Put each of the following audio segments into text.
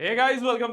Hey guys welcome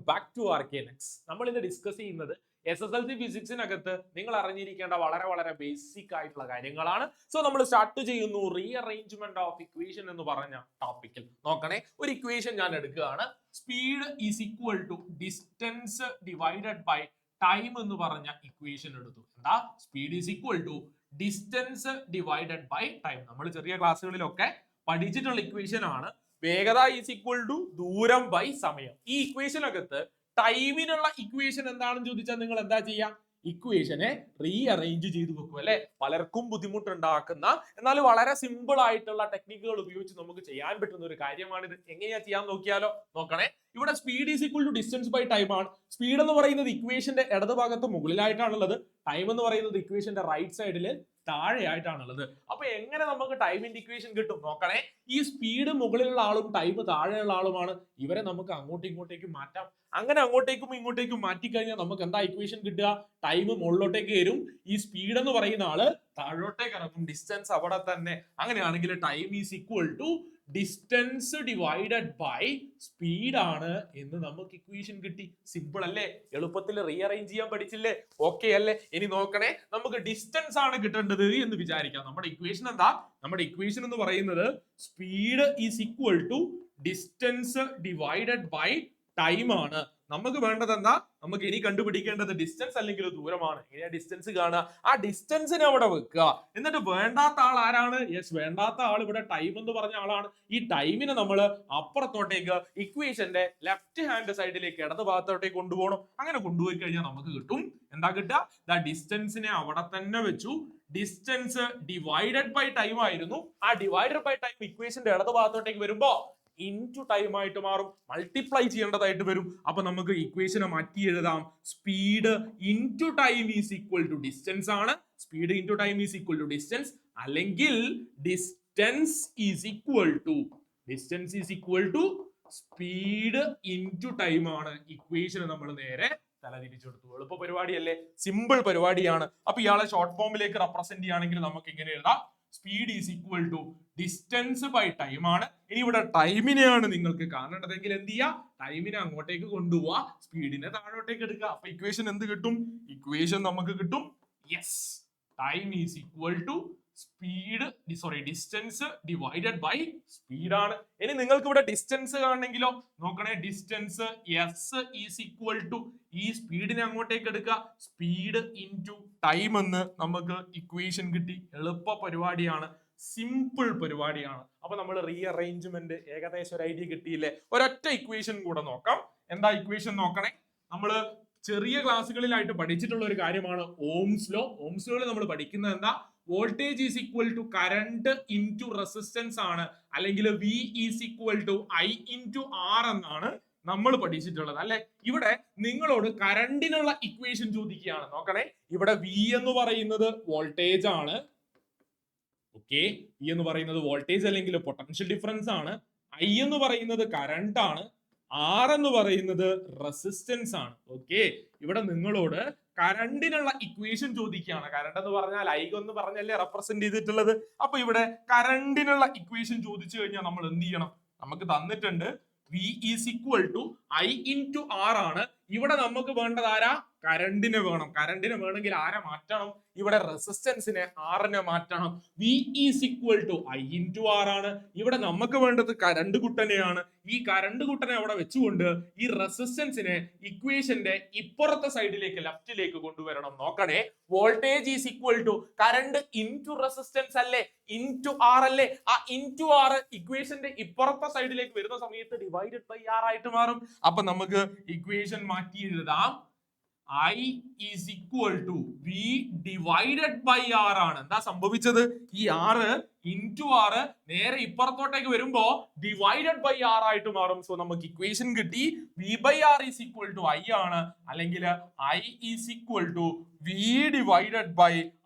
back to Arcanex. നമ്മൾ ഇന്ന് discuss ചെയ്യുന്നത് SSLC ഫിസിക്സിനകത്ത് നിങ്ങൾ അറിഞ്ഞിരിക്കേണ്ട വളരെ ബേസിക് ആയിട്ടുള്ള കാര്യങ്ങളാണ്. സോ നമ്മൾ സ്റ്റാർട്ട് ചെയ്യുന്നു റീഅറേഞ്ച്മെന്റ് ഓഫ് ഇക്വേഷൻ എന്ന് പറഞ്ഞ ടോപ്പിക്കിൽ. നോക്കണേ, ഒരു ഇക്വേഷൻ ഞാൻ എടുക്കുകയാണ്. Speed is equal to distance divided by time എന്ന് പറഞ്ഞ ഇക്വേഷൻ എടുത്തു. എന്താ? Speed is equal to distance divided by time. നമ്മൾ ചെറിയ ക്ലാസ്സുകളിലൊക്കെ പഠിച്ചിട്ടുള്ള ഇക്വേഷൻ ആണ്. വേഗത ഈസ് ഈക്വൽ ടു ദൂരം ബൈ സമയം. ഈ ഇക്വേഷനകത്ത് ടൈമിനുള്ള ഇക്വേഷൻ എന്താണെന്ന് ചോദിച്ചാൽ നിങ്ങൾ എന്താ ചെയ്യാ? ഇക്വേഷനെ റീഅറേഞ്ച് ചെയ്ത് വെക്കും അല്ലെ. പലർക്കും ബുദ്ധിമുട്ടുണ്ടാക്കുന്ന എന്നാൽ വളരെ സിമ്പിൾ ആയിട്ടുള്ള ടെക്നിക്കുകൾ ഉപയോഗിച്ച് നമുക്ക് ചെയ്യാൻ പറ്റുന്ന ഒരു കാര്യമാണ് ഇത്. എങ്ങനെയാ ചെയ്യാൻ നോക്കിയാലോ? നോക്കണേ, ഇവിടെ speed is equal to distance by time ആണ്. സ്പീഡ് എന്ന് പറയുന്നത് ഇക്വേഷന്റെ ഇടതുഭാഗത്ത് മുകളിലായിട്ടാണുള്ളത്. ടൈം എന്ന് പറയുന്നത് ഇക്വേഷന്റെ റൈറ്റ് സൈഡിൽ താഴെയായിട്ടാണുള്ളത്. അപ്പൊ എങ്ങനെ നമുക്ക് ടൈമിന്റെ ഇക്വേഷൻ കിട്ടും? നോക്കണേ, ഈ സ്പീഡ് മുകളിലുള്ള ആളും ടൈം താഴെയുള്ള ആളുമാണ്. ഇവരെ നമുക്ക് അങ്ങോട്ടും ഇങ്ങോട്ടേക്കും മാറ്റാം. അങ്ങനെ അങ്ങോട്ടേക്കും ഇങ്ങോട്ടേക്കും മാറ്റിക്കഴിഞ്ഞാൽ നമുക്ക് എന്താ ഇക്വേഷൻ കിട്ടുക? ടൈം മുകളിലോട്ടേക്ക് വരും, ഈ സ്പീഡ് എന്ന് പറയുന്ന ആള് താഴോട്ടേക്ക് ഇറങ്ങും, ഡിസ്റ്റൻസ് അവിടെ തന്നെ. അങ്ങനെയാണെങ്കിൽ time is equal to distance divided by speed ആണ് എന്ന് നമുക്ക് ഇക്വേഷൻ കിട്ടി. സിമ്പിൾ അല്ലേ? എളുപ്പത്തിൽ റീഅറേഞ്ച് ചെയ്യാൻ പഠിച്ചില്ലേ? ഓക്കെ അല്ലേ? ഇനി നോക്കണേ, നമുക്ക് ഡിസ്റ്റൻസ് ആണ് കിട്ടേണ്ടത് എന്ന് വിചാരിക്കാം. നമ്മുടെ ഇക്വേഷൻ എന്താ? നമ്മുടെ ഇക്വേഷൻ എന്ന് പറയുന്നത് speed is equal to distance divided by time ആണ്. നമുക്ക് വേണ്ടത് എന്താ? നമുക്ക് ഇനി കണ്ടുപിടിക്കേണ്ടത് ഡിസ്റ്റൻസ് അല്ലെങ്കിൽ ദൂരമാണ്. എങ്ങനെയാ ഡിസ്റ്റൻസ് കാണുക? ആ ഡിസ്റ്റൻസിനെ അവിടെ വെക്കുക. എന്നിട്ട് വേണ്ടാത്ത ആൾ ആരാണ്? യെസ്, വേണ്ടാത്ത ആൾ ഇവിടെ ടൈം എന്ന് പറഞ്ഞ ആളാണ്. ഈ ടൈമിനെ നമ്മൾ അപ്പുറത്തോട്ടേക്ക് ഇക്വേഷന്റെ ലെഫ്റ്റ് ഹാൻഡ് സൈഡിലേക്ക് ഇടത് ഭാഗത്തോട്ടേക്ക് കൊണ്ടുപോകണം. അങ്ങനെ കൊണ്ടുപോയി കഴിഞ്ഞാൽ നമുക്ക് കിട്ടും എന്താ കിട്ടുക? ദാ ഡിസ്റ്റൻസിനെ അവിടെ തന്നെ വെച്ചു. ഡിസ്റ്റൻസ് ഡിവൈഡഡ് ബൈ ടൈം ആയിരുന്നു. ആ ഡിവൈഡഡ് ബൈ ടൈം ഇക്വേഷന്റെ ഇടത് ഭാഗത്തോട്ടേക്ക് വരുമ്പോ ഇൻറ്റു ടൈം ആയിട്ട് മാറും, മൾട്ടിപ്ലൈ ചെയ്യേണ്ടതായിട്ട് വരും. അപ്പൊ നമുക്ക് ഇക്വേഷനെ മാറ്റി എഴുതാം. Speed into time is equal to distance ആണ്. Speed into time is equal to distance, അല്ലെങ്കിൽ distance is equal to speed into time ആണ്. ഇക്വേഷന് നമ്മൾ നേരെ തലതിരിച്ചെടുത്തു. എളുപ്പ പരിപാടിയല്ലേ? സിമ്പിൾ പരിപാടിയാണ്. അപ്പൊ ഇയാളെ ഷോർട്ട് ഫോമിലേക്ക് റെപ്രസെന്റ് ചെയ്യുകയാണെങ്കിൽ നമുക്ക് ഇങ്ങനെ എഴുതാം. Speed is equal to distance by time ആണ്. ഇനി ഇവിടെ ടൈമിനെയാണ് നിങ്ങൾക്ക് കാണേണ്ടതെങ്കിൽ എന്ത് ചെയ്യുക? ടൈമിനെ അങ്ങോട്ടേക്ക് കൊണ്ടുപോവാ, സ്പീഡിനെ താഴോട്ടേക്ക് എടുക്കുക. അപ്പൊ ഇക്വേഷൻ എന്ത് കിട്ടും? ഇക്വേഷൻ നമുക്ക് കിട്ടും, yes, time is equal to distance divided by speed ആണ്. ഇനി നിങ്ങൾക്ക് ഇവിടെ ഡിസ്റ്റൻസ് കാണണമെങ്കിലോ? നോക്കണേ, distance S is equal to ഈ സ്പീഡിനെ അങ്ങോട്ടേക്ക് എടുക്കുക, സ്പീഡ് ഇൻറ്റു ടൈം എന്ന് നമുക്ക് ഇക്വേഷൻ കിട്ടി. എളുപ്പ പരിപാടിയാണ്, സിമ്പിൾ പരിപാടിയാണ്. അപ്പൊ നമ്മൾ റീഅറേഞ്ച്മെന്റ് ഏകദേശം ഒരു ഐഡിയ കിട്ടിയില്ലേ? ഒരൊറ്റ ഇക്വേഷൻ കൂടെ നോക്കാം. എന്താ ഇക്വേഷൻ? നോക്കണേ, നമ്മള് ചെറിയ ക്ലാസ്സുകളിലായിട്ട് പഠിച്ചിട്ടുള്ള ഒരു കാര്യമാണ് ഓംസ് ലോ. ഓംസ് ലോയിൽ നമ്മൾ പഠിക്കുന്നത് എന്താ? Voltage is equal to current into resistance ആണ്, അല്ലെങ്കിൽ V is equal to I into R എന്നാണ് നമ്മൾ പഠിച്ചിട്ടുള്ളത് അല്ലെ. ഇവിടെ നിങ്ങളോട് കറണ്ടിനുള്ള ഇക്വേഷൻ ചോദിക്കുകയാണ്. നോക്കണേ, ഇവിടെ വി എന്ന് പറയുന്നത് വോൾട്ടേജ് ആണ്. ഓക്കെ, വി എന്ന് പറയുന്നത് വോൾട്ടേജ് അല്ലെങ്കിൽ പൊട്ടൻഷ്യൽ ഡിഫറൻസ് ആണ്. ഐ എന്ന് പറയുന്നത് കറണ്ട് ആണ്. ആർ എന്ന് പറയുന്നത് റെസിസ്റ്റൻസ് ആണ്. ഓക്കെ, ഇവിടെ നിങ്ങളോട് കറണ്ടിനുള്ള ഇക്വേഷൻ ചോദിക്കുകയാണ്. കറണ്ട് എന്ന് പറഞ്ഞാൽ ഐ എന്ന് പറഞ്ഞല്ലേ റെപ്രസെന്റ് ചെയ്തിട്ടുള്ളത്. അപ്പൊ ഇവിടെ കറണ്ടിനുള്ള ഇക്വേഷൻ ചോദിച്ചു കഴിഞ്ഞാൽ നമ്മൾ എന്ത് ചെയ്യണം? നമുക്ക് തന്നിട്ടുണ്ട് V is equal to I into R ആണ്. ഇവിടെ നമുക്ക് വേണ്ടത് ആരാ? കറണ്ടിനെ വേണം. കറണ്ടിനെ വേണമെങ്കിൽ ആരെ മാറ്റണം? ഇവിടെ റെസിസ്റ്റൻസിനെ ആറിനെ മാറ്റണം. V is equal to I into R ആണ്. ഇവിടെ നമുക്ക് വേണ്ടത് കറണ്ട് കുട്ടനെയാണ്. ഈ കറണ്ട് കുട്ടനെ അവിടെ വെച്ചുകൊണ്ട് ഈ റെസിസ്റ്റൻസിനെ ഇക്വേഷന്റെ ഇപ്പുറത്തെ സൈഡിലേക്ക് ലെഫ്റ്റിലേക്ക് കൊണ്ടുവരണം. നോക്കണേ, voltage is equal to current into resistance അല്ലേ, ഇൻറ്റു ആർ അല്ലേ. ആ ഇൻറ്റു ആർ ഇക്വേഷന്റെ ഇപ്പുറത്തെ സൈഡിലേക്ക് വരുന്ന സമയത്ത് ഡിവൈഡഡ് ബൈ ആർ ആയിട്ട് മാറും. അപ്പൊ നമുക്ക് ഇക്വേഷൻ മാറ്റി എഴുതാം. I is equal to V divided by R ആണ്. എന്താ സംഭവിച്ചത്? ഈ R ഇൻറ്റു R നേരെ ഇപ്പുറത്തോട്ടേക്ക് വരുമ്പോ ഡിവൈഡഡ് ബൈ R ആയിട്ട് മാറും. സോ നമുക്ക് ഇക്വേഷൻ കിട്ടി, V by R is equal to I ആണ്, അല്ലെങ്കിൽ I is equal to V divided by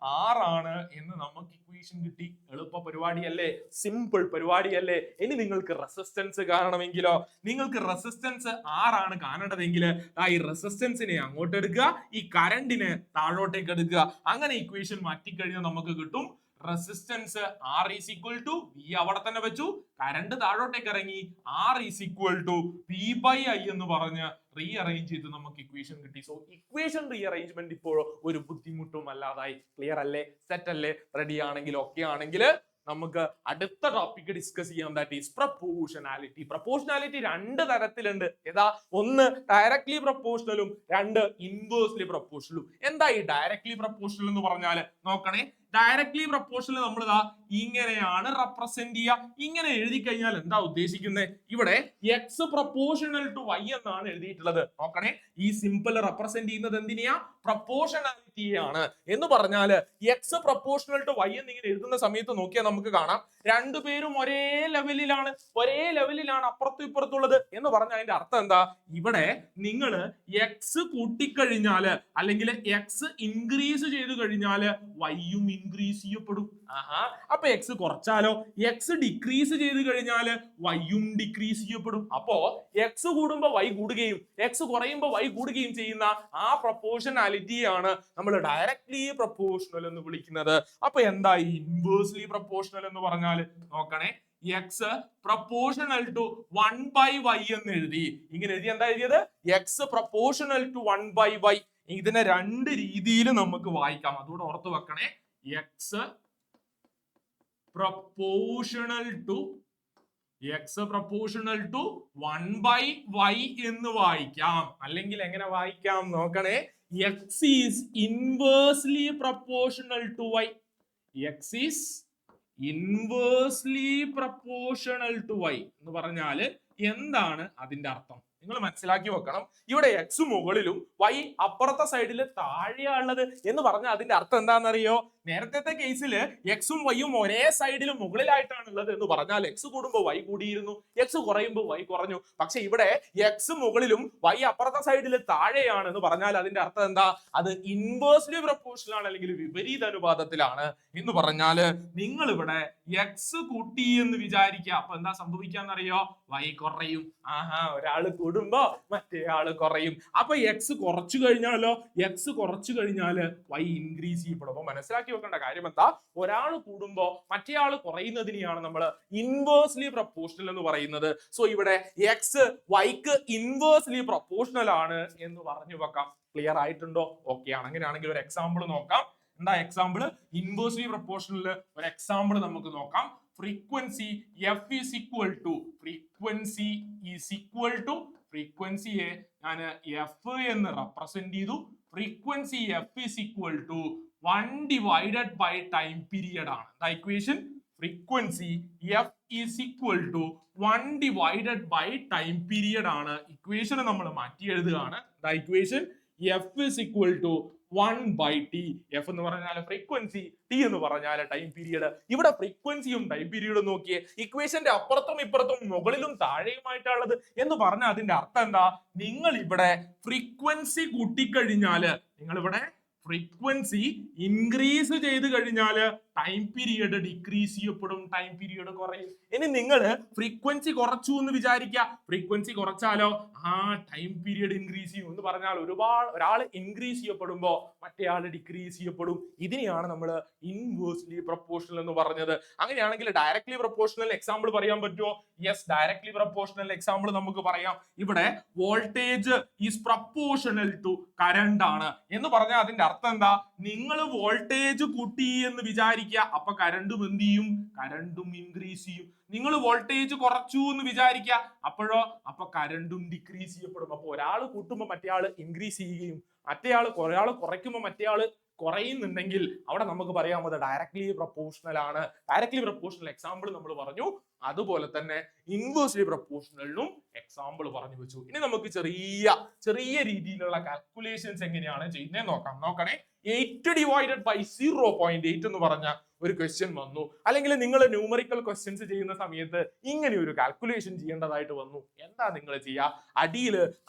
R ആണ് എന്ന് നമുക്ക് ഇക്വേഷൻ കിട്ടി. എളുപ്പ പരിപാടിയല്ലേ? സിമ്പിൾ പരിപാടിയല്ലേ? ഇനി നിങ്ങൾക്ക് റെസിസ്റ്റൻസ് കാണണമെങ്കിലോ? നിങ്ങൾക്ക് റെസിസ്റ്റൻസ് R ആണ് കാണേണ്ടതെങ്കിൽ ഈ റെസിസ്റ്റൻസിനെ അങ്ങോട്ട് എടുക്കുക, ഈ കറണ്ടിനെ താഴോട്ടേക്ക് എടുക്കുക. അങ്ങനെ ഇക്വേഷൻ മാറ്റിക്കഴിഞ്ഞാൽ നമുക്ക് കിട്ടും resistance R is equal to V അവിടെ തന്നെ വെച്ചു, കറണ്ട് താഴോട്ടേക്ക് ഇറങ്ങി, R is equal to V/I എന്ന് പറഞ്ഞ് റീഅറേഞ്ച് ചെയ്ത് നമുക്ക് ഇക്വേഷൻ കിട്ടി. സോ ഇക്വേഷൻ റീഅറേഞ്ച്മെന്റ് ഇപ്പോൾ ഒരു ബുദ്ധിമുട്ടും അല്ലാതായി. ക്ലിയർ അല്ലേ? സെറ്റ് അല്ലേ? റെഡി ആണെങ്കിൽ ഓക്കെ ആണെങ്കിൽ നമുക്ക് അടുത്ത ടോപ്പിക് ഡിസ്കസ് ചെയ്യാം. That is proportionality. പ്രൊപ്പോർഷനാലിറ്റി രണ്ട് തരത്തിലുണ്ട്. ഏതാ? ഒന്ന് ഡയറക്ട്ലി പ്രൊപ്പോർഷണലും, രണ്ട് ഇൻവേഴ്സ്ലി പ്രൊപ്പോർഷണലും. എന്താ ഈ ഡയറക്ട്ലി പ്രൊപ്പോർഷണൽ എന്ന് പറഞ്ഞാൽ? നോക്കണേ, ഡയറക്ട്ലി പ്രൊപ്പോർഷണൽ നമ്മൾ ഇങ്ങനെയാണ് റെപ്രസെന്റ് ചെയ്യുക. ഇങ്ങനെ എഴുതി കഴിഞ്ഞാൽ എന്താ ഉദ്ദേശിക്കുന്നത്? ഇവിടെ എക്സ് പ്രൊപ്പോർഷണൽ ടു വൈ എന്നാണ് എഴുതിയിട്ടുള്ളത്. നോക്കണേ, ഈ സിമ്പിൾ റെപ്രസെന്റ് ചെയ്യുന്നത് എന്തിനെയാ? പ്രൊപ്പോർഷനാലിറ്റിയാണ്. എന്ന് പറഞ്ഞാല് എക്സ് പ്രൊപ്പോർഷണൽ ടു വൈ എന്ന് ഇങ്ങനെ എഴുതുന്ന സമയത്ത് നോക്കിയാൽ നമുക്ക് കാണാം രണ്ടുപേരും ഒരേ ലെവലിലാണ് അപ്പുറത്തും ഇപ്പുറത്തുള്ളത് എന്ന് പറഞ്ഞാൽ അതിന്റെ അർത്ഥം എന്താ? ഇവിടെ നിങ്ങൾ എക്സ് കൂട്ടിക്കഴിഞ്ഞാല് അല്ലെങ്കിൽ എക്സ് ഇൻക്രീസ് ചെയ്ത് കഴിഞ്ഞാല് വൈയും ഇൻക്രീസ് ചെയ്യപ്പെടും. അപ്പൊ എക്സ് കുറച്ചാലോ? എക്സ് ഡിക്രീസ് ചെയ്ത് കഴിഞ്ഞാല് വൈയും ഡിക്രീസ് ചെയ്യപ്പെടും. അപ്പോ എക്സ് കൂടുമ്പോ വൈ കൂടുകയും എക്സ് കുറയുമ്പോ വൈ കൂടുകയും ചെയ്യുന്ന ആ പ്രൊപ്പോർഷനാലിറ്റിയാണ് നമ്മൾ ഡയറക്ട്ലി പ്രൊപ്പോർഷണൽ എന്ന് വിളിക്കുന്നത്. അപ്പൊ എന്താ ഈ ഇൻവേഴ്സ്ലി പ്രൊപ്പോർഷണൽ എന്ന് പറഞ്ഞാൽ? നോക്കണേ, എക്സ് പ്രൊപ്പോർഷണൽ ടു 1/y എന്ന് എഴുതി. ഇങ്ങനെ എഴുതി എന്താ എഴുതിയത്? X proportional to 1/y. ഇതിനെ രണ്ട് രീതിയിൽ നമുക്ക് വായിക്കാം, അതുകൂടെ ഓർത്ത് വെക്കണേ. എക്സ് പ്രൊപ്പോർഷണൽ ടു 1/y എന്ന് വായിക്കാം. അല്ലെങ്കിൽ എങ്ങനെ വായിക്കാം? നോക്കണേ, x is inversely proportional to y. X is inversely proportional to y എന്ന് പറഞ്ഞാല് എന്താണ് അതിന്റെ അർത്ഥം? നിങ്ങൾ മനസ്സിലാക്കി വെക്കണം. ഇവിടെ എക്സ് മുകളിലും വൈ അപ്പുറത്തെ സൈഡിൽ താഴെയാണുള്ളത് എന്ന് പറഞ്ഞാൽ അതിന്റെ അർത്ഥം എന്താണെന്നറിയോ? നേരത്തെ കേസിൽ എക്സും വൈയും ഒരേ സൈഡിൽ മുകളിലായിട്ടാണ് ഉള്ളത് എന്ന് പറഞ്ഞാൽ എക്സ് കൂടുമ്പോൾ വൈ കൂടിയിരുന്നു, എക്സ് കുറയുമ്പോൾ വൈ കുറഞ്ഞു. പക്ഷെ ഇവിടെ എക്സ് മുകളിലും വൈ അപ്പുറത്തെ സൈഡിൽ താഴെയാണ് എന്ന് പറഞ്ഞാൽ അതിന്റെ അർത്ഥം എന്താ? അത് ഇൻവേഴ്സ്ലി പ്രൊപ്പോർഷണൽ ആണ്, അല്ലെങ്കിൽ വിപരീത അനുപാതത്തിലാണ് എന്ന് പറഞ്ഞാല് നിങ്ങൾ ഇവിടെ എക്സ് കൂട്ടി എന്ന് വിചാരിക്കുക. അപ്പൊ എന്താ സംഭവിക്കാന്നറിയോ? വൈ കുറയും. ഒരാള് കൂടുമ്പോ മറ്റേ ആള് കുറയും. അപ്പൊ എക്സ് കുറച്ചു കഴിഞ്ഞാലോ? എക്സ് കുറച്ചു കഴിഞ്ഞാല് വൈ ഇൻക്രീസ് ചെയ്യപ്പെടും. അപ്പൊ മനസ്സിലാക്കി വെക്കേണ്ട കാര്യം എന്താ? ഒരാൾ കൂടുമ്പോ മറ്റേ ആള് കുറയുന്നതിനെയാണ് നമ്മൾ ഇൻവേഴ്സ്ലി പ്രൊപ്പോർഷണൽ എന്ന് പറയുന്നത്. സോ ഇവിടെ എക്സ് വൈക്ക് ഇൻവേഴ്സ്ലി പ്രൊപ്പോർഷണൽ ആണ് എന്ന് പറഞ്ഞു വെക്കാം. ക്ലിയർ ആയിട്ടുണ്ടോ? ഓക്കെ ആണ്. അങ്ങനെയാണെങ്കിൽ ഒരു എക്സാമ്പിൾ നോക്കാം. എന്താ എക്സാമ്പിൾ? ഇൻവേഴ്സ്ലി പ്രൊപ്പോർഷണൽ ഒരു എക്സാമ്പിൾ നമുക്ക് നോക്കാം. Frequency F is equal to ഫ്രീക്വൻസിയെ ഞാൻ എഫ് എന്ന് റെപ്രസെന്റ് ചെയ്തു. Frequency F is equal to 1 divided by time period ആണ്. Equation frequency F is equal to 1 divided by time period ആണ്. ഇക്വേഷൻ നമ്മൾ മാറ്റി എഴുതുകയാണ്. Equation F is equal to 1/t. F എന്ന് പറഞ്ഞാൽ ഫ്രീക്വൻസി, ടി എന്ന് പറഞ്ഞാൽ ടൈം പീരിയഡ്. ഇവിടെ ഫ്രീക്വൻസിയും ടൈം പീരിയഡും നോക്കിയേ, ഇക്വേഷന്റെ അപ്പുറത്തും ഇപ്പുറത്തും മുകളിലും താഴെയുമായിട്ടുള്ളത് എന്ന് പറഞ്ഞാൽ അതിന്റെ അർത്ഥം എന്താ? നിങ്ങൾ ഇവിടെ ഫ്രീക്വൻസി കൂട്ടിക്കഴിഞ്ഞാല്, നിങ്ങൾ ഇവിടെ ഫ്രീക്വൻസി ഇൻക്രീസ് ചെയ്ത് കഴിഞ്ഞാല് ടൈം പീരിയഡ് ഡിക്രീസ് ചെയ്യപ്പെടും, ടൈം പീരിയഡ് കുറയും. ഇനി നിങ്ങൾ ഫ്രീക്വൻസി കുറച്ചു എന്ന് വിചാരിക്കുക. ഫ്രീക്വൻസി കുറച്ചാലോ? ടൈം പീരിയഡ് ഇൻക്രീസ് ചെയ്യും എന്ന് പറഞ്ഞാൽ ഒരാൾ ഇൻക്രീസ് ചെയ്യപ്പെടുമ്പോ മറ്റേ ആൾ ഡിക്രീസ് ചെയ്യപ്പെടും. ഇതിനെയാണ് നമ്മൾ ഇൻവേഴ്സ്ലി പ്രൊപ്പോർഷണൽ എന്ന് പറഞ്ഞത്. അങ്ങനെയാണെങ്കിൽ ഡയറക്ട്ലി പ്രൊപ്പോർഷണൽ എക്സാമ്പിൾ പറയാൻ പറ്റുമോ? യെസ്, ഡയറക്ട്ലി പ്രൊപ്പോർഷണൽ എക്സാമ്പിൾ നമുക്ക് പറയാം. ഇവിടെ voltage is proportional to current ആണ് എന്ന് പറഞ്ഞാൽ അതിന്റെ അർത്ഥം എന്താ? നിങ്ങൾ വോൾട്ടേജ് കൂട്ടി എന്ന് വിചാരിക്കുക, അപ്പൊ കറണ്ടും എന്ത് ചെയ്യും? കറണ്ടും ഇൻക്രീസ് ചെയ്യും. നിങ്ങൾ വോൾട്ടേജ് കുറച്ചു എന്ന് വിചാരിക്കുക, അപ്പൊ കറണ്ടും ഡിക്രീസ് ചെയ്യപ്പെടും. അപ്പൊ ഒരാൾ കൂട്ടുമ്പോൾ മറ്റേ ആള് ഇൻക്രീസ് ചെയ്യുകയും ഒരാൾ കുറയ്ക്കുമ്പോൾ മറ്റേ ആള് കുറയുന്നുണ്ടെങ്കിൽ അവിടെ നമുക്ക് പറയാം അത് ഡയറക്ട്ലി പ്രൊപ്പോർഷണൽ ആണ്. ഡയറക്ട്ലി പ്രൊപ്പോർഷണൽ എക്സാമ്പിൾ നമ്മൾ പറഞ്ഞു, അതുപോലെ തന്നെ ഇൻവേഴ്സ്ലി പ്രൊപ്പോർഷണലിനും എക്സാമ്പിൾ പറഞ്ഞു വെച്ചു. ഇനി നമുക്ക് ചെറിയ രീതിയിലുള്ള കാൽക്കുലേഷൻസ് എങ്ങനെയാണ് ചെയ്യുന്നത് നോക്കാം. നോക്കണേ, 8 ഡിവൈഡഡ് ബൈ 0.8 എന്ന് പറഞ്ഞ ഒരു ക്വസ്റ്റ്യൻ വന്നു, അല്ലെങ്കിൽ നിങ്ങൾ ന്യൂമറിക്കൽ ക്വസ്റ്റ്യൻസ് ചെയ്യുന്ന സമയത്ത് ഇങ്ങനെ ഒരു കാൽക്കുലേഷൻ ചെയ്യേണ്ടതായിട്ട് വന്നു. എന്താ നിങ്ങൾ ചെയ്യുക?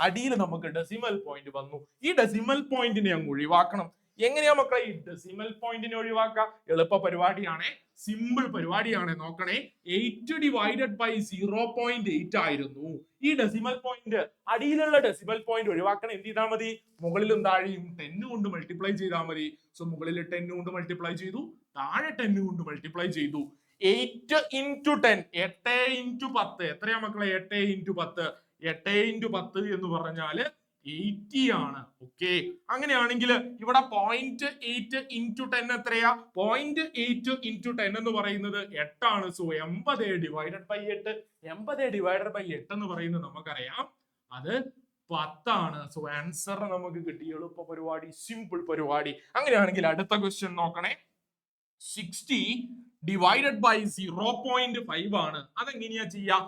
അടിയിൽ നമുക്ക് ഡെസിമൽ പോയിന്റ് വന്നു. ഈ ഡെസിമൽ പോയിന്റിനെ അങ്ങ് ഒഴിവാക്കണം. എങ്ങനെയാ മക്കളെ ഈ ഡെസിമൽ പോയിന്റിനെ ഒഴിവാക്കുക? എളുപ്പ പരിപാടിയാണ്, സിമ്പിൾ പരിപാടിയാണ്. നോക്കണേ, 8 ഡിവൈഡഡ് ബൈ 0.8 ആയിരുന്നു ഈ ഡെസിമൽ പോയിന്റ്. അടിയിലുള്ള ഡെസിമൽ പോയിന്റ് ഒഴിവാക്കണം. എന്ത് ചെയ്താൽ മതി? മുകളിലും താഴെയും 10 കൊണ്ട് മൾട്ടിപ്ലൈ ചെയ്താൽ മതി. സോ മുകളിൽ 10 കൊണ്ട് മൾട്ടിപ്ലൈ ചെയ്തു, താഴെ 10 കൊണ്ട് മൾട്ടിപ്ലൈ ചെയ്തു. 8 into 10, 8 into 10 എത്രയാ മക്കളെ? 8 into 10, 8 into 10 എന്ന് പറഞ്ഞാല് 80 ആണ്. ഓക്കെ, അങ്ങനെയാണെങ്കിൽ ഇവിടെ 0.8 into 10 എത്രയാ? 0.8 into 10 എന്ന് പറയുന്നത് 8 ആണ്. So 80 divided by 8, 80 divided by 8 എന്ന് പറയുന്നത് നമുക്കറിയാം അത് 10 ആണ്. സോ ആൻസർ നമുക്ക് കിട്ടി. എളുപ്പ പരിപാടി, സിമ്പിൾ പരിപാടി. അങ്ങനെയാണെങ്കിൽ അടുത്ത ക്വസ്റ്റ്യൻ നോക്കണേ. 60 ഡിവൈഡഡ് ബൈ 0.5 ആണ്. അതെങ്ങനെയാ ചെയ്യാ?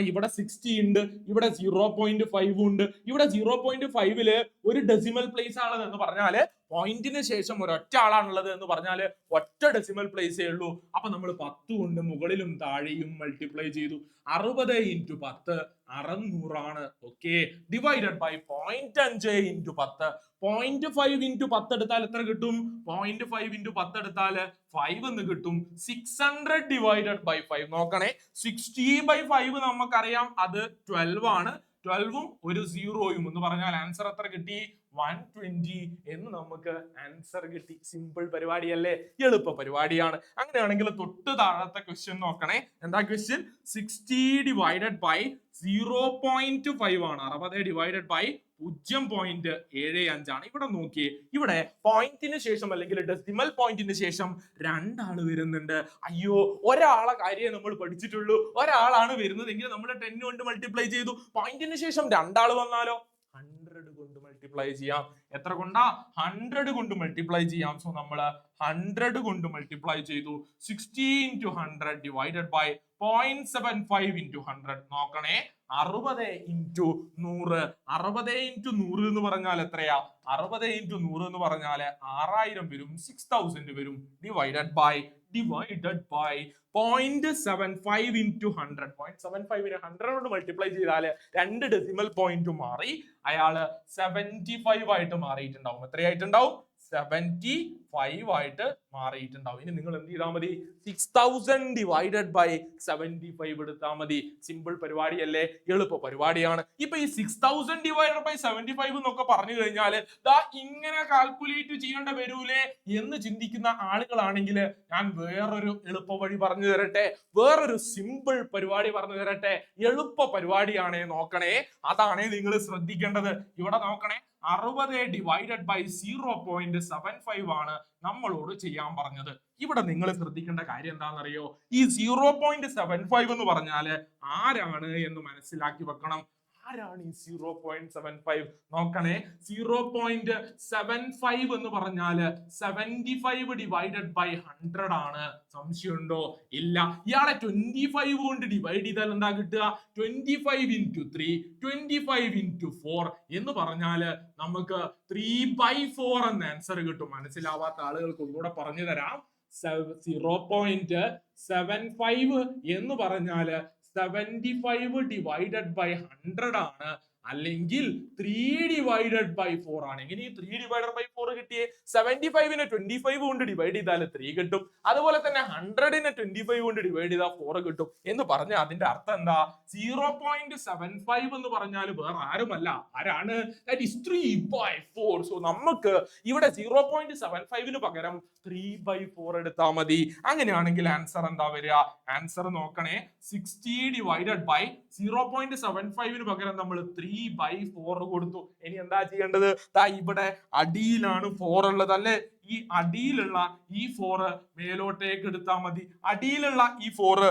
ഇവിടെ 60 ഉണ്ട്, ഇവിടെ 0.5 ഉണ്ട്. ഇവിടെ 0.5 ഒരു ഡെസിമൽ പ്ലേസ് ആണത് എന്ന് പറഞ്ഞാല് പോയിന്റിന് ശേഷം ഒരൊറ്റ ആളാണുള്ളത് എന്ന് പറഞ്ഞാല് ഒറ്റ ഡെസിമൽ പ്ലേസേ ഉള്ളൂ. അപ്പൊ നമ്മൾ 10 കൊണ്ട് മുകളിലും താഴെയും മൾട്ടിപ്ലൈ ചെയ്തു. 60 into 10 600 ആണ്. Okay, divided by 0.5 into 10. 0.5 into 10 എടുത്താൽ എത്ര കിട്ടും? 0.5 into 10 എടുത്താല് 5 എന്ന് കിട്ടും. 600 divided by 5 നോക്കണേ. 60 by 5 നമുക്കറിയാം അത് 12 ആണ്. 12ഉം ഒരു 0യും എന്ന് പറഞ്ഞാൽ ആൻസർ എത്ര കിട്ടി? 120 എന്ന് നമുക്ക് ആൻസർ കിട്ടി. സിമ്പിൾ പരിപാടിയല്ലേ, എളുപ്പ പരിപാടിയാണ്. അങ്ങനെയാണെങ്കിൽ തൊട്ട് താഴത്തെ ക്വസ്റ്റ്യൻ നോക്കണേ. എന്താ ക്വസ്റ്റ്യൻ? 60 divided by 0.5 ആണ്. 60 divided by 0.75 ആണ്. ഇവിടെ നോക്കിയേ, ഇവിടെ പോയിന്റിന് ശേഷം അല്ലെങ്കിൽ ഡെസിമൽ പോയിന്റിന് ശേഷം രണ്ടാള് വരുന്നുണ്ട്. അയ്യോ, ഒരാളെ കാര്യം നമ്മൾ പഠിച്ചിട്ടുള്ളൂ. ഒരാളാണ് വരുന്നതെങ്കിൽ നമ്മൾ 10 കൊണ്ട് മൾട്ടിപ്ലൈ ചെയ്തു. പോയിന്റിന് ശേഷം രണ്ടാള് വന്നാലോ 100 കൊണ്ട് മൾട്ടിപ്ലൈ ചെയ്യാം. എത്ര കൊണ്ടാ? 100 കൊണ്ട് മൾട്ടിപ്ലൈ ചെയ്യാം. സോ നമ്മള് 100 കൊണ്ട് മൾട്ടിപ്ലൈ ചെയ്തു. 60 into 100 divided by 0.75 into 100 നോക്കണേ. 60 into 100, 60 into 100 എന്ന് പറഞ്ഞാൽ എത്രയാ? 60 into 100 എന്ന് പറഞ്ഞാല് 6000 വരും, 6000 വരും. Divided by 0.75 into 100. 0.75 100 കൊണ്ട് മൾട്ടിപ്ലൈ ചെയ്താല് രണ്ട് ഡെസിമൽ പോയിന്റ് മാറി. അയാള് 75 ആയിട്ട് മാറിയിട്ടുണ്ടാവും. എത്രയായിട്ടുണ്ടാവും? 75 ആയിട്ട് മാറിയിട്ടുണ്ടാവും. ഇനി നിങ്ങൾ എന്ത് ചെയ്താൽ മതി? 6000 ഡിവൈഡഡ് ബൈ 75 എടുത്താൽ മതി. സിമ്പിൾ പരിപാടിയല്ലേ, എളുപ്പ പരിപാടിയാണ്. ഇപ്പൊ ഈ 6000 ഡിവൈഡഡ് ബൈ 75 എന്നൊക്കെ പറഞ്ഞു കഴിഞ്ഞാൽ ദാ ഇങ്ങനെ കാൽക്കുലേറ്റ് ചെയ്യേണ്ട വരൂലേ എന്ന് ചിന്തിക്കുന്ന ആളുകളാണെങ്കിൽ ഞാൻ വേറൊരു എളുപ്പ വഴി പറഞ്ഞു തരട്ടെ. വേറൊരു സിമ്പിൾ പരിപാടി പറഞ്ഞു തരട്ടെ. എളുപ്പ പരിപാടിയാണേ, നോക്കണേ. അതാണേ നിങ്ങൾ ശ്രദ്ധിക്കേണ്ടത്. ഇവിടെ നോക്കണേ, 60 ഡിവൈഡഡ് ബൈ 0.75 ആണ് നമ്മളോട് ചെയ്യാൻ പറഞ്ഞത്. ഇവിടെ നിങ്ങൾ ശ്രദ്ധിക്കേണ്ട കാര്യം എന്താണെന്നറിയോ? ഈ 0.75 എന്ന് പറഞ്ഞാല് ആരാണ് എന്ന് മനസ്സിലാക്കി വെക്കണം. ആരാണ് ഈ 0.75? നോക്കണേ, 0.75 എന്ന് പറഞ്ഞാല് 75 ഡിവൈഡഡ് ബൈ 100 ആണ്. സംശയമുണ്ടോ? ഇല്ല. ഇയാളെ 25 കൊണ്ട് ഡിവൈഡ് ചെയ്താൽ എന്താ കിട്ടുക? 25 into 3, 25 into 4 എന്ന് പറഞ്ഞാല് നമുക്ക് 3/4 എന്ന ആൻസർ കിട്ടും. മനസ്സിലാവാത്ത ആളുകൾക്ക് ഒന്നുകൂടെ പറഞ്ഞു തരാം. 0.75 എന്ന് പറഞ്ഞാല് 75 ഡിവൈഡഡ് ബൈ 100 ആണ്, അല്ലെങ്കിൽ 3 ഡിവൈഡഡ് ബൈ 4 ആണ്. എങ്ങനെ 3 ഡിവൈഡഡ് ബൈ 4 കിട്ടിയേ? 75നെ 25 കൊണ്ട് ഡിവൈഡ് ചെയ്താൽ 3 കിട്ടും. അതുപോലെ തന്നെ 100നെ 25 കൊണ്ട് ഡിവൈഡ് ചെയ്താൽ 4 കിട്ടും എന്ന് പറഞ്ഞ അതിന്റെ അർത്ഥം എന്താ? 0.75 എന്ന് പറഞ്ഞാൽ വേറെ ആരുമല്ല. ആരാണ്? That is 3/4. സോ നമുക്ക് ഇവിടെ 0.75ന് പകരം 3/4 എടുത്താൽ മതി. അങ്ങനെയാണെങ്കിൽ ആൻസർ എന്താ വരിക? ആൻസർ നോക്കണേ, 60 ഡിവൈഡഡ് ബൈ 0.75ന് പകരം നമ്മൾ 3/4 കൊടുത്തു. ഇനി എന്താ ചെയ്യേണ്ടത്? ദാ ഇവിടെ അടിയിലാണ് 4 ഉള്ളത് അല്ലെ? ഈ അടിയിലുള്ള ഈ 4 മേലോട്ടേക്ക് എടുത്താൽ മതി. അടിയിലുള്ള ഈ 4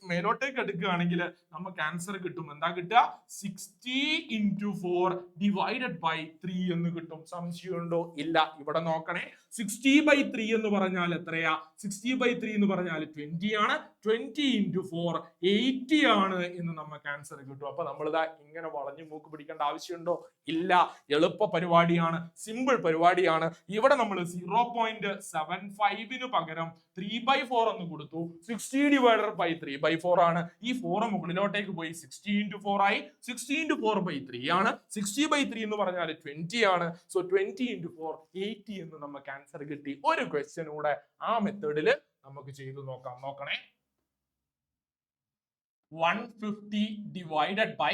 മേലോട്ടേക്ക് എടുക്കുകയാണെങ്കിൽ നമുക്ക് ആൻസർ കിട്ടും. എന്താ കിട്ടുക? 60 into 4 divided by 3 എന്ന് കിട്ടും. സംശയമുണ്ടോ? ഇല്ല. ഇവിടെ നോക്കണേ, 60/3 എന്ന് പറഞ്ഞാൽ എത്രയാ? 60/3 എന്ന് പറഞ്ഞാൽ 20 ആണ്. 20 into 4 80 ആണ് എന്ന് നമുക്ക് ആൻസർ കിട്ടും. അപ്പൊ നമ്മൾ ഇതാ ഇങ്ങനെ വളഞ്ഞു മൂക്ക് പിടിക്കേണ്ട ആവശ്യമുണ്ടോ? ഇല്ല. എളുപ്പ പരിപാടിയാണ്, സിമ്പിൾ പരിപാടിയാണ്. ഇവിടെ നമ്മൾ 0.75ന് പകരം 3/4 എന്ന് കൊടുത്തു. 60 divided by 3/4 ആണ്. ഈ 4 മുകളിലോട്ടേക്ക് പോയി 60 into 4 ആയി. 60 into 4/3 ആണ്. 60/3 എന്ന് പറഞ്ഞാൽ 20 ആണ്. സോ 20 into 4 80 എന്ന് നമുക്ക് ആൻസർ കിട്ടി. ഒരു ക്വസ്റ്റ്യൻ കൂടെ ആ മെത്തേഡില് നമുക്ക് ചെയ്തു നോക്കാം. നോക്കണേ, 150 divided by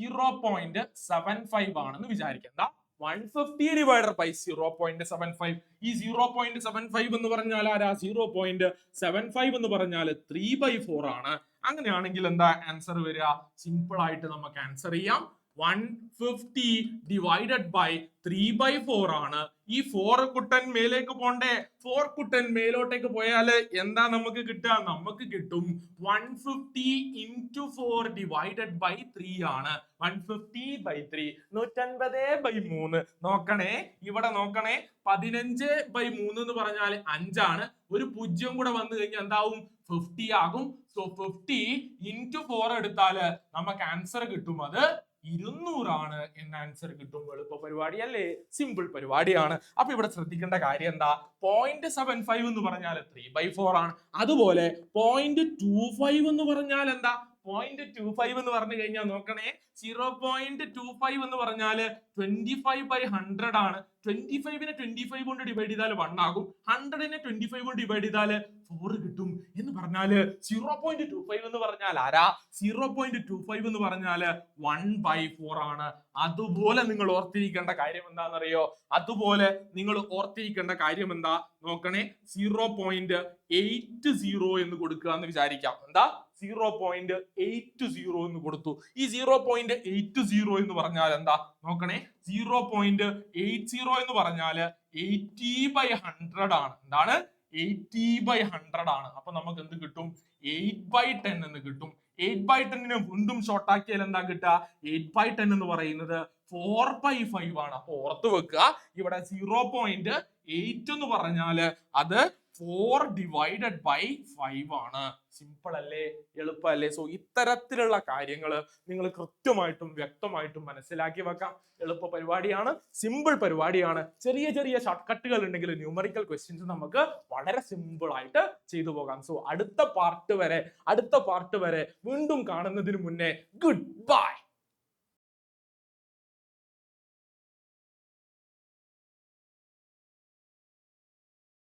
0.75 ആണെന്ന് വിചാരിക്കണ്ട. 150 ഡിവൈഡഡ് ബൈ 0.75. ഈ 0.75 എന്ന് പറഞ്ഞാൽ ആരാ? 0.75 എന്ന് പറഞ്ഞാൽ 3/4 ആണ്. അങ്ങനെയാണെങ്കിൽ എന്താ ആൻസർ വരിക? സിമ്പിൾ ആയിട്ട് നമുക്ക് ആൻസർ ചെയ്യാം. 150 ഡിവൈഡഡ് ബൈ 3/4 ആണ്. ഈ 4 കുട്ടൻ മേലേക്ക് പോണ്ടേ? 4 കുട്ടൻ മേലോട്ടേക്ക് പോയാൽ എന്താ നമുക്ക് കിട്ടുക? നമുക്ക് കിട്ടും 150 into 4 ഡിവൈഡഡ് ബൈ 3 ആണ്. 150/3 150/3. നോക്കണേ, ഇവിടെ നോക്കണേ, 15/3 എന്ന് പറഞ്ഞാൽ 5 ആണ്. ഒരു 0 കൂടെ വന്നു കഴിഞ്ഞാൽ എന്താവും? 50 ആകും. സോ 50 into 4 എടുത്താൽ നമുക്ക് ആൻസർ കിട്ടും അത് 200 ആണ് എന്ന ആൻസർ കിട്ടും. എളുപ്പ പരിപാടിയല്ലേ? സിമ്പിൾ പരിപാടിയാണ്. അപ്പൊ ഇവിടെ ശ്രദ്ധിക്കേണ്ട കാര്യം എന്താ? 0.75 എന്ന് പറഞ്ഞാൽ 3/4 ആണ്. അതുപോലെ 0.25 എന്ന് പറഞ്ഞാൽ എന്താ? 0.25 എന്ന് പറഞ്ഞു കഴിഞ്ഞാൽ നോക്കണേ, 0.25 എന്ന് പറഞ്ഞാൽ 25/100 ആണ്. 25നെ 25 കൊണ്ട് ഡിവൈഡ് ചെയ്താൽ 1 ആകും. 100നെ 25 കൊണ്ട് ഡിവൈഡ് ചെയ്താൽ 4 കിട്ടും. എന്ന് പറഞ്ഞാല് 0.25 എന്ന് പറഞ്ഞാൽ ആരാ? 0.25 എന്ന് പറഞ്ഞാൽ 1/4 ആണ്. അതുപോലെ നിങ്ങൾ ഓർത്തിരിക്കേണ്ട കാര്യം എന്താണെന്നറിയോ? അതുപോലെ നിങ്ങൾ ഓർത്തിരിക്കേണ്ട കാര്യം എന്താ? നോക്കണേ, 0.80 എന്ന് കൊടുക്കുക എന്ന് വിചാരിക്കാം. എന്താ? 0.80 എന്ന് കൊടുത്തു. ഈ 0.80 എന്ന് പറഞ്ഞാൽ എന്താ? നോക്കണേ, 0.80 എന്ന് പറഞ്ഞാൽ 80/100 ആണ്. എന്താണ്? 80/100 ആണ്. അപ്പൊ നമുക്ക് എന്ത് കിട്ടും? 8/10 എന്ന് കിട്ടും. 8/10നെ വീണ്ടും ഷോർട്ട് ആക്കിയാൽ എന്താ കിട്ടുക? 8/10 എന്ന് പറയുന്നത് 4/5 ആണ്. അപ്പൊ ഓർത്ത് വെക്കുക, ഇവിടെ 0.8 എന്ന് പറഞ്ഞാല് അത് 4 ഡിവൈഡഡ് ബൈ 5 ആണ്. സിമ്പിൾ അല്ലേ? എളുപ്പമല്ലേ? സോ ഇത്തരത്തിലുള്ള കാര്യങ്ങൾ നിങ്ങൾ കൃത്യമായിട്ടും വ്യക്തമായിട്ടും മനസ്സിലാക്കി വെക്കാം. എളുപ്പ പരിപാടിയാണ്, സിമ്പിൾ പരിപാടിയാണ്. ചെറിയ ചെറിയ ഷോർട്ട് കട്ടുകൾ ഉണ്ടെങ്കിൽ ന്യൂമറിക്കൽ ക്വസ്റ്റ്യൻസ് നമുക്ക് വളരെ സിമ്പിൾ ആയിട്ട് ചെയ്തു പോകാം. സോ അടുത്ത പാർട്ട് വരെ വീണ്ടും കാണുന്നതിന് മുന്നേ ഗുഡ് ബൈ.